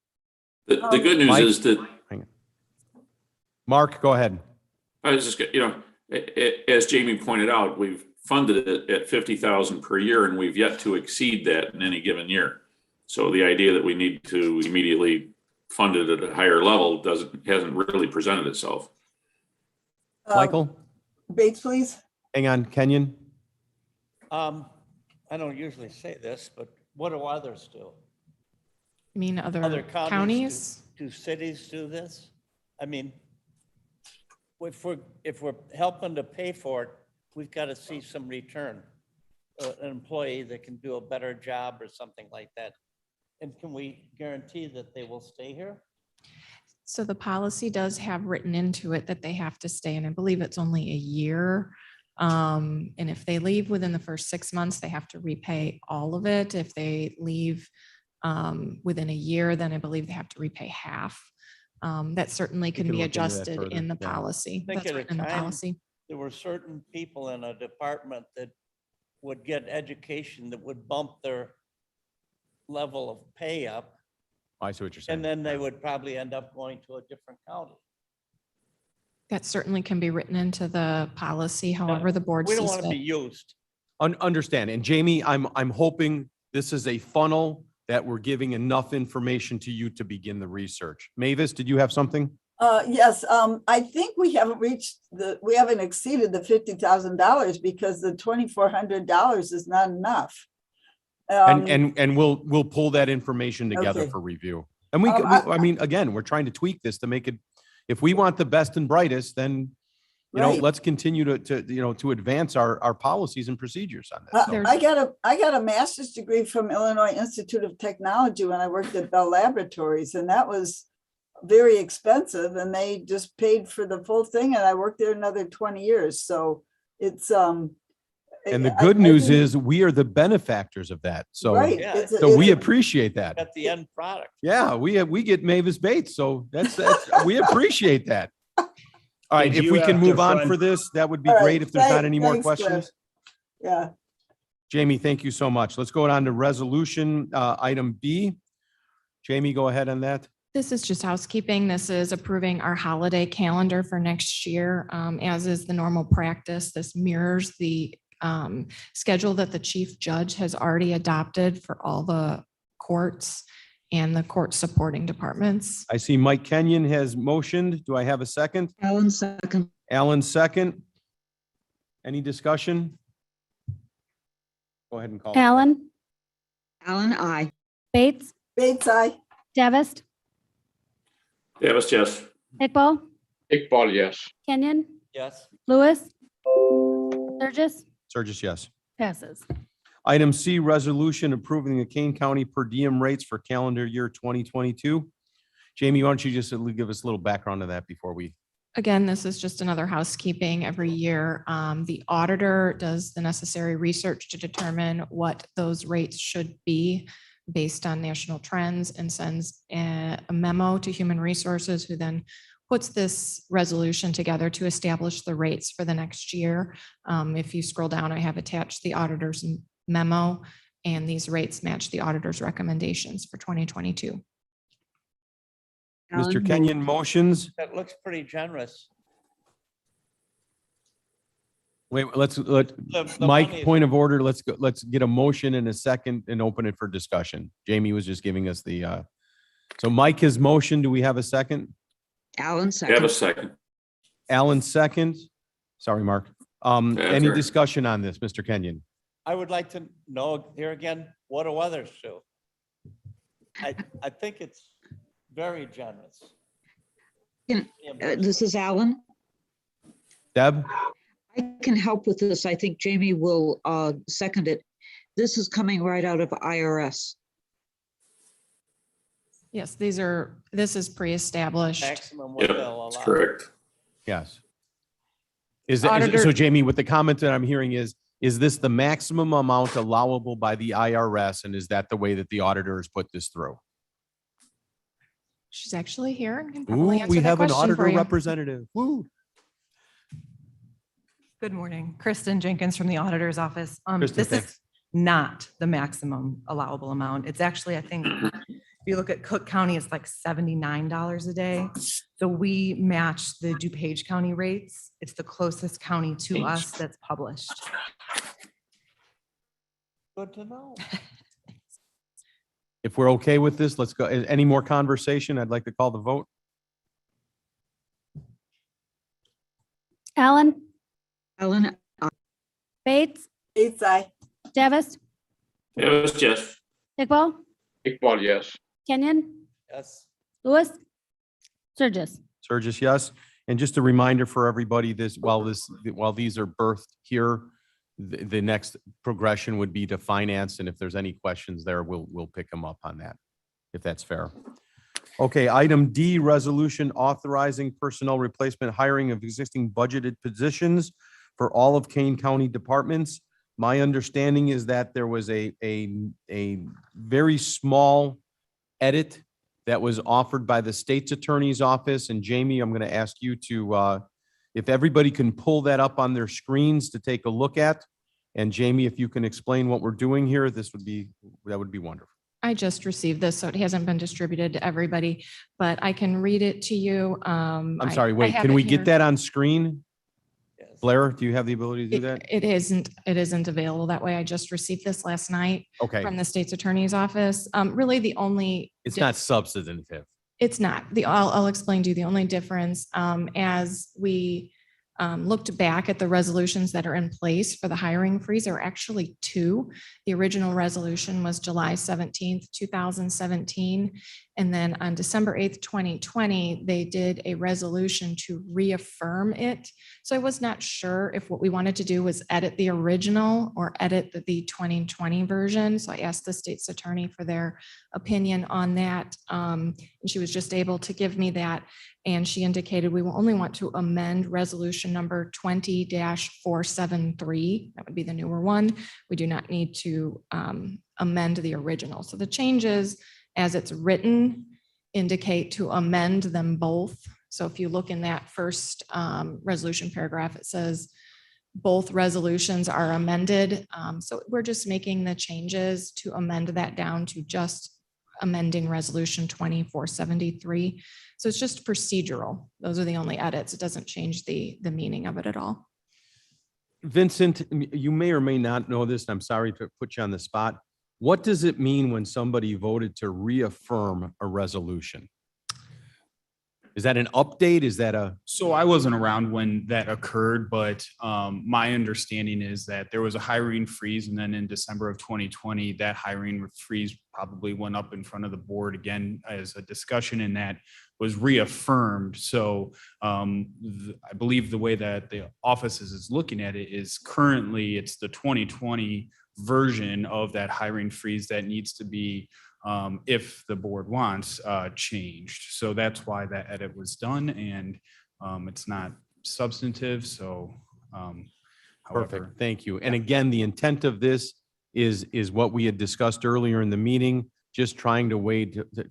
The good news Mike? is that, Mark, go ahead. I was just, as Jamie pointed out, we've funded it at 50,000 per year and we've yet to exceed that in any given year. So the idea that we need to immediately fund it at a higher level hasn't really presented itself. Michael, Bates, please. hang on, Kenyon? I don't usually say this, but what do others do? You mean Other other counties counties? do cities do this? I mean, if we're helping to pay for it, we've got to see some return. An employee that can do a better job or something like that. And can we guarantee that they will stay here? So the policy does have written into it that they have to stay, and I believe it's only a year. And if they leave within the first 6 months, they have to repay all of it. If they leave within a year, then I believe they have to repay half. That certainly can can be look into that adjusted further, in the yeah. policy. I think That's at a written in the time- policy. There were certain people in a department that would get education that would bump their level of pay up, I see what you're saying. and then they would probably end up going to a different county. That certainly can be written into the policy, however the board We don't sees want to be fit. used. Understand. And Jamie, I'm hoping this is a funnel that we're giving enough information to you to begin the research. Mavis, did you have something? Yes, I think we haven't exceeded the $50,000 because the $2,400 is not enough. And we'll pull that information together Okay. for review. And we, Um, I mean, again, we're trying to tweak this to make it, if we want the best and brightest, then, Right. let's continue to advance our policies and procedures on this. So- I got a master's degree from Illinois Institute of Technology when I worked at Bell Laboratories, and that was very expensive, and they just paid for the full thing, and I worked there another 20 years. So it's And the good news is we are the benefactors of that. So, right. Yeah. so we appreciate that. At the end product. Yeah, we get Mavis Bates. So that's we appreciate that. All right, And if you we can have to move on fund- for this, that would be All right, great if there's not thank- any more thanks, Cliff. questions. Yeah. Jamie, thank you so much. Let's go on to resolution item B. Jamie, go ahead on that. This is just housekeeping. This is approving our holiday calendar for next year. As is the normal practice, this mirrors the schedule that the chief judge has already adopted for all the courts and the court supporting departments. I see Mike Kenyon has motioned. Do I have a second? Alan, second. Alan, second. Any discussion? Go ahead and call. Allen, Alan, I. Bates, Bates, aye. Davis, Davis, yes. Iqbal, Iqbal, yes. Kenyon, Yes. Lewis, Sturgis, Surges, yes. passes. Item C, resolution approving the Kane County per diem rates for calendar year 2022. Jamie, why don't you just give us a little background of that before we, Again, this is just another housekeeping every year. The auditor does the necessary research to determine what those rates should be based on national trends and sends a memo to Human Resources, who then puts this resolution together to establish the rates for the next year. If you scroll down, I have attached the auditor's memo, and these rates match the auditor's recommendations for 2022. Mr. Kenyon motions. That looks pretty generous. Wait, let The Mike, money is- point of order. Let's go, let's get a motion in a second and open it for discussion. Jamie was just giving us the, so Mike has motion. Do we have a second? Alan, Have a second. second. Alan second. Sorry, Mark. That's Any all right. discussion on this, Mr. Kenyon? I would like to know here again, what do others do? I think it's very generous. This is Alan. Deb? I can help with this. I think Jamie will second it. This is coming right out of IRS. Yes, this is pre-established. Maximum what Yep, they'll that's allow. correct. Yes. Is that, Auditor- so Jamie, with the comment that I'm hearing is this the maximum amount allowable by the IRS? And is that the way that the auditor has put this through? She's actually here and can Ooh, probably answer we that have an question for auditor you. representative. Woo. Good morning. Kristen Jenkins from the Auditor's Office. Kristen, This thanks. is not the maximum allowable amount. It's actually, I think, if you look at Cook County, it's like $79 a day. So we match the DuPage County rates. It's the closest county to us that's published. Good to know. If we're okay with this, let's go. Any more conversation? I'd like to call the vote. Allen, Alan, Bates, Bates, aye. Davis, Davis, yes. Iqbal, Iqbal, yes. Kenyon, Yes. Lewis, Sturgis. Surges, yes. And just a reminder for everybody, while these are birthed here, the next progression would be to finance. And if there's any questions there, we'll pick them up on that, if that's fair. Okay, item D, resolution authorizing personnel replacement hiring of existing budgeted positions for all of Kane County departments. My understanding is that there was a very small edit that was offered by the state's attorney's office. And Jamie, I'm going to ask you to, if everybody can pull that up on their screens to take a look at. And Jamie, if you can explain what we're doing here, that would be wonderful. I just received this, so it hasn't been distributed to everybody, but I can read it to you. I'm sorry, wait, can we get that on screen? Yes. Blair, do you have the ability to do that? It isn't available that way. I just received this last night Okay, from the state's attorney's office. Really, the only. it's not substantive. It's not. I'll explain to you the only difference. As we looked back at the resolutions that are in place for the hiring freeze, there are actually two. The original resolution was July 17th, 2017. And then on December 8th, 2020, they did a resolution to reaffirm it. So I was not sure if what we wanted to do was edit the original or edit the 2020 version. So I asked the state's attorney for their opinion on that. And she was just able to give me that. And she indicated we will only want to amend resolution number 20-473. That would be the newer one. We do not need to amend the original. So the changes as it's written indicate to amend them both. So if you look in that first resolution paragraph, it says both resolutions are amended. So we're just making the changes to amend that down to just amending resolution 2473. So it's just procedural. Those are the only edits. It doesn't change the meaning of it at all. Vincent, you may or may not know this, and I'm sorry to put you on the spot. What does it mean when somebody voted to reaffirm a resolution? Is that an update? Is that a, So I wasn't around when that occurred, but my understanding is that there was a hiring freeze, and then in December of 2020, that hiring freeze probably went up in front of the board again as a discussion, and that was reaffirmed. So I believe the way that the office is looking at it is currently it's the 2020 version of that hiring freeze that needs to be, if the board wants, changed. So that's why that edit was done, and it's not substantive, so however. perfect, thank you. And again, the intent of this is what we had discussed earlier in the meeting, just trying to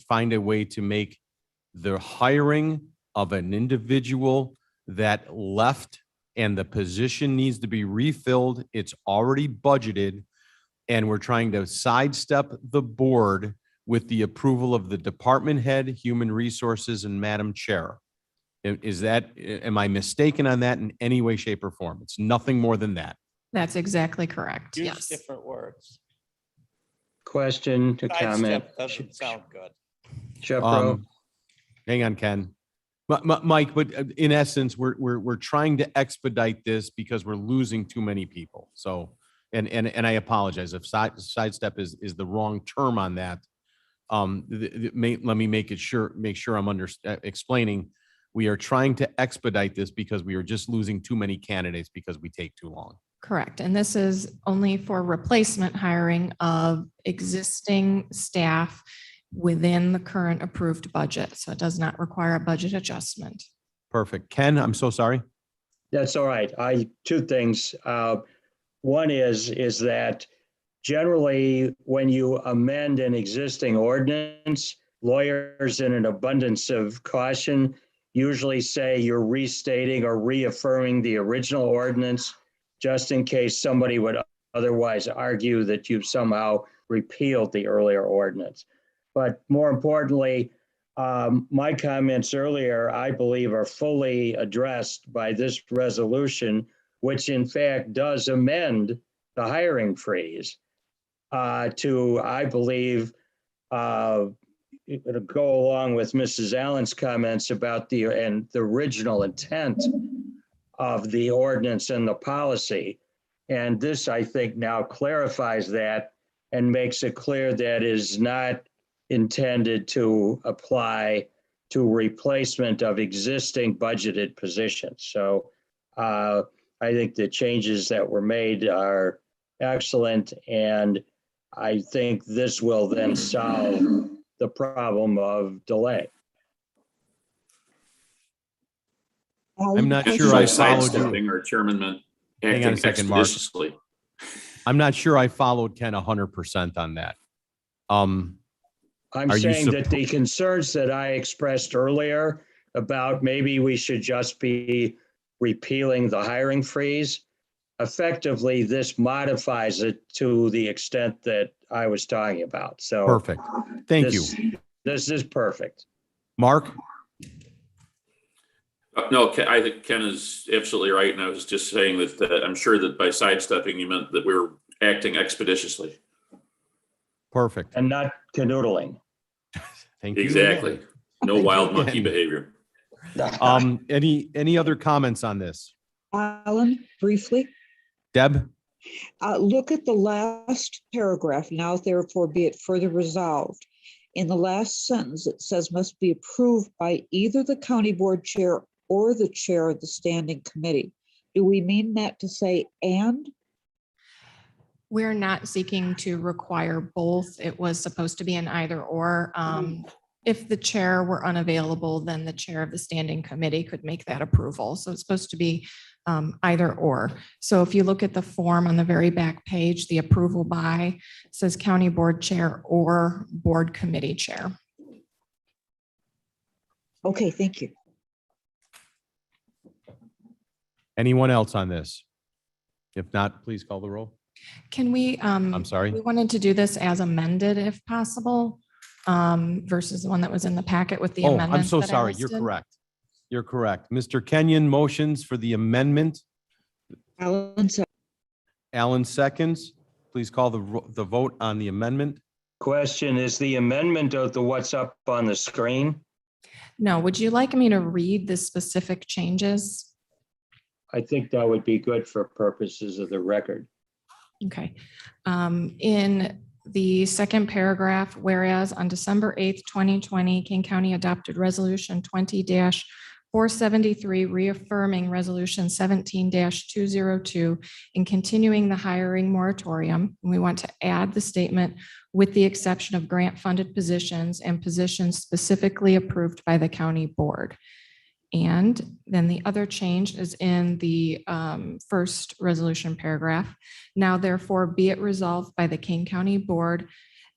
find a way to make the hiring of an individual that left and the position needs to be refilled. It's already budgeted. And we're trying to sidestep the board with the approval of the department head, human resources, and Madam Chair. Am I mistaken on that in any way, shape, or form? It's nothing more than that. That's exactly correct. Use Yes. different words. Question to comment. Sidestep doesn't sound good. Shepro, Hang on, Ken. Mike, but in essence, we're trying to expedite this because we're losing too many people. So, and I apologize if sidestep is the wrong term on that. Let me make sure I'm explaining. We are trying to expedite this because we are just losing too many candidates because we take too long. Correct. And this is only for replacement hiring of existing staff within the current approved budget. So it does not require a budget adjustment. Perfect. Ken, I'm so sorry. that's all right. Two things. One is that generally when you amend an existing ordinance, lawyers in an abundance of caution usually say you're restating or reaffirming the original ordinance, just in case somebody would otherwise argue that you've somehow repealed the earlier ordinance. But more importantly, my comments earlier, I believe, are fully addressed by this resolution, which in fact does amend the hiring freeze to, I believe, go along with Mrs. Allen's comments about the original intent of the ordinance and the policy. And this, I think, now clarifies that and makes it clear that is not intended to apply to replacement of existing budgeted positions. So I think the changes that were made are excellent, and I think this will then solve the problem of delay. I'm not And sure by I followed you. sidestepping, our chairman meant Hang on a acting second, Mark. expeditiously. I'm not sure I followed Ken 100% on that. I'm Are you saying that the concerns that I expressed earlier about maybe we should just be repealing the hiring freeze, effectively, this modifies it to the extent that I was talking about. So Perfect. Thank you. This is perfect. Mark? No, I think Ken is absolutely right. And I was just saying that I'm sure that by sidestepping, you meant that we're acting expeditiously. Perfect. And not canoodling. Thank you. Exactly. No Thank wild you monkey again. behavior. Any other comments on this? Alan, briefly, Deb? look at the last paragraph. Now therefore be it further resolved. In the last sentence, it says must be approved by either the county board chair or the chair of the standing committee. Do we mean that to say and? We're not seeking to require both. It was supposed to be an either or. If the chair were unavailable, then the chair of the standing committee could make that approval. So it's supposed to be either or. So if you look at the form on the very back page, the approval by says county board chair or board committee chair. Okay, thank you. Anyone else on this? If not, please call the roll. Can we? I'm sorry. We wanted to do this as amended if possible, versus the one that was in the packet with the Oh, amendments. I'm so that I sorry. You're listed. correct. You're correct. Mr. Kenyon motions for the amendment. Alan, Alan seconds. Please call the vote on the amendment. Question, is the amendment of the what's up on the screen? No, would you like me to read the specific changes? I think that would be good for purposes of the record. Okay. In the second paragraph, whereas on December 8th, 2020, King County adopted Resolution 20-473, reaffirming Resolution 17-202 and continuing the hiring moratorium. And we want to add the statement with the exception of grant-funded positions and positions specifically approved by the county board. And then the other change is in the first resolution paragraph. Now therefore be it resolved by the King County Board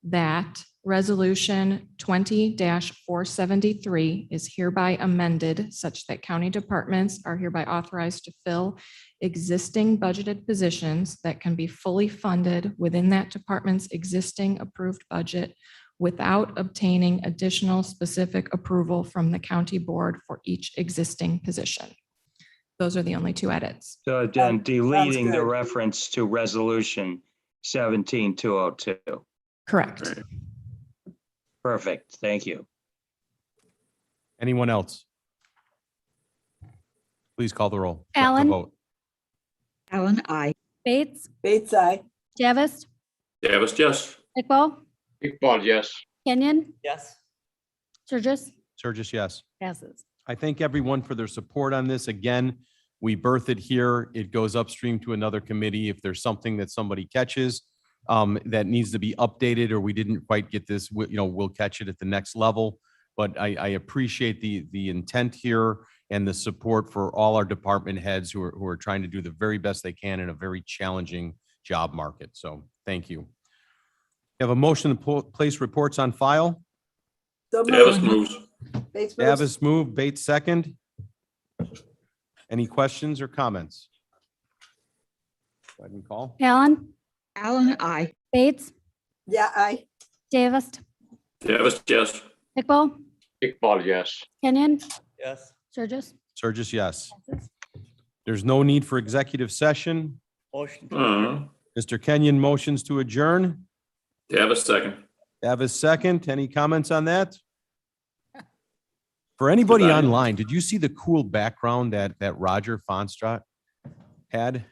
that Resolution 20-473 is hereby amended such that county departments are hereby authorized to fill existing budgeted positions that can be fully funded within that department's existing approved budget without obtaining additional specific approval from the county board for each existing position. Those are the only two edits. So then deleting the good. reference to resolution 17-202. Correct. Perfect. Thank you. Anyone else? Please call the roll. Allen. Vote. Allen, I. Bates, Bates, aye. Davis, Davis, yes. Iqbal, Iqbal, yes. Kenyon, Yes. Sturgis, Surges, yes. passes. I thank everyone for their support on this. Again, we birth it here. It goes upstream to another committee. If there's something that somebody catches that needs to be updated, or we didn't quite get this, we'll catch it at the next level. But I appreciate the intent here and the support for all our department heads who are trying to do the very best they can in a very challenging job market. So thank you. You have a motion to place reports on file. So Davis moved. moves. Bates moves. Davis moved, Bates second. Any questions or comments? Go ahead and call. Allen, Allen, I. Bates, Yeah, aye. Davis, Davis, yes. Iqbal, Iqbal, yes. Kenyon, Yes. Sturgis, Surges, yes. passes. There's no need for executive session. Motion. to Uh, adjourn. Mr. Kenyon motions to adjourn. Davis, second. Davis second. Any comments on that? For anybody Goodbye. online, did you see the cool background that Roger Fonstrat had?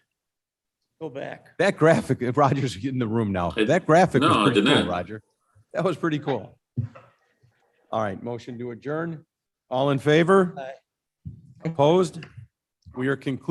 Go back. That graphic, Roger's in the room now. It- That graphic was no, it pretty cool, didn't. Roger. That was pretty cool. All right, motion to adjourn. All in favor? Aye. Opposed? We are concluded.